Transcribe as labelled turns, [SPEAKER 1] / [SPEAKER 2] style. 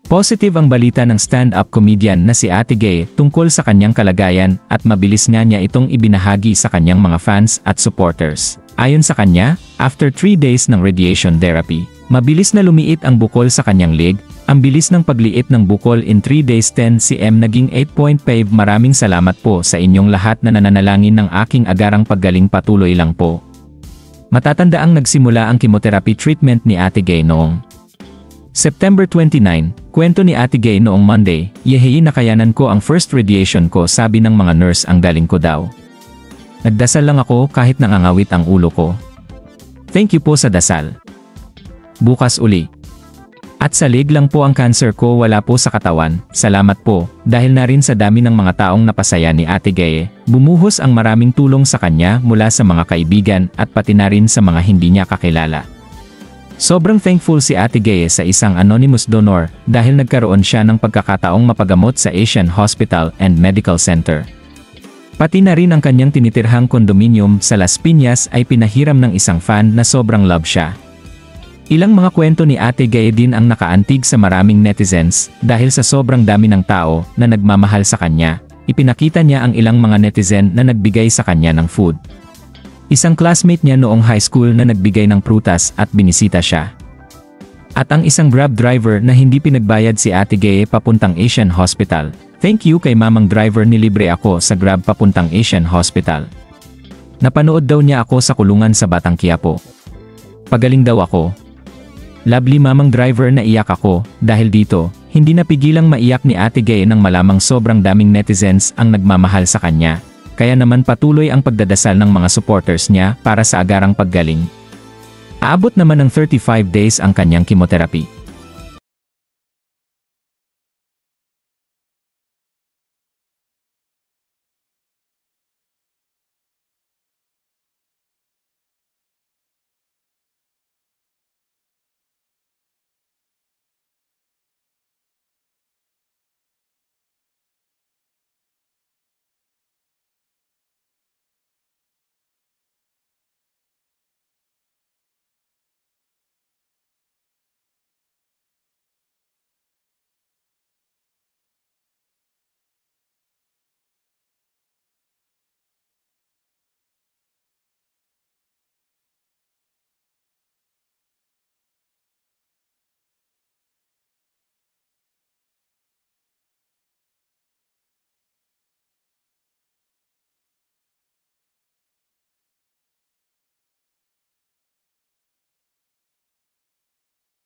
[SPEAKER 1] Positive ang balita ng stand-up comedian na si Ate Gay tungkol sa kanyang kalagayan at mabilis nga niya itong ibinahagi sa kanyang mga fans at supporters. Ayon sa kanya, after 3 days ng radiation therapy, mabilis na lumiit ang bukol sa kanyang leg. Ang bilis ng pagliit ng bukol in 3 days 10 cm naging 8.5. Maraming salamat po sa inyong lahat na nananalangin ng aking agarang paggaling, patuloy lang po. Matatandaang nagsimula ang chemotherapy treatment ni Ate Gay noong September 29, kwento ni Ate Gay noong Monday, "Yeheyi, nakayanan ko ang first radiation ko, sabi ng mga nurse, ang galing ko daw. Nagdasal lang ako kahit nangangawit ang ulo ko. Thank you po sa dasal. Bukas uli. At sa leg lang po ang cancer ko, wala po sa katawan, salamat po." Dahil na rin sa dami ng mga taong napasaya ni Ate Gay, bumuhos ang maraming tulong sa kanya mula sa mga kaibigan at pati na rin sa mga hindi niya kakilala. Sobrang thankful si Ate Gay sa isang anonymous donor dahil nagkaroon siya ng pagkakataong mapagamot sa Asian Hospital and Medical Center. Pati na rin ang kanyang tinitirhang kondominium sa Las Piñas ay pinahiram ng isang fan na sobrang love siya. Ilang mga kwento ni Ate Gay din ang nakaantig sa maraming netizens dahil sa sobrang dami ng tao na nagmamahal sa kanya. Ipinakita niya ang ilang mga netizen na nagbigay sa kanya ng food. Isang classmate niya noong high school na nagbigay ng prutas at binisita siya. At ang isang Grab driver na hindi pinagbayad si Ate Gay papuntang Asian Hospital. "Thank you kay mamang driver, nilibre ako sa Grab papuntang Asian Hospital. Napanood daw niya ako sa kulungan sa Batang Quiapo. Pagaling daw ako. Lovely mamang driver." Naiyak ako dahil dito, hindi napigilang maiyak ni Ate Gay nang malamang sobrang daming netizens ang nagmamahal sa kanya. Kaya naman patuloy ang pagdadasal ng mga supporters niya para sa agarang paggaling. Aabot naman ng 35 days ang kanyang chemotherapy.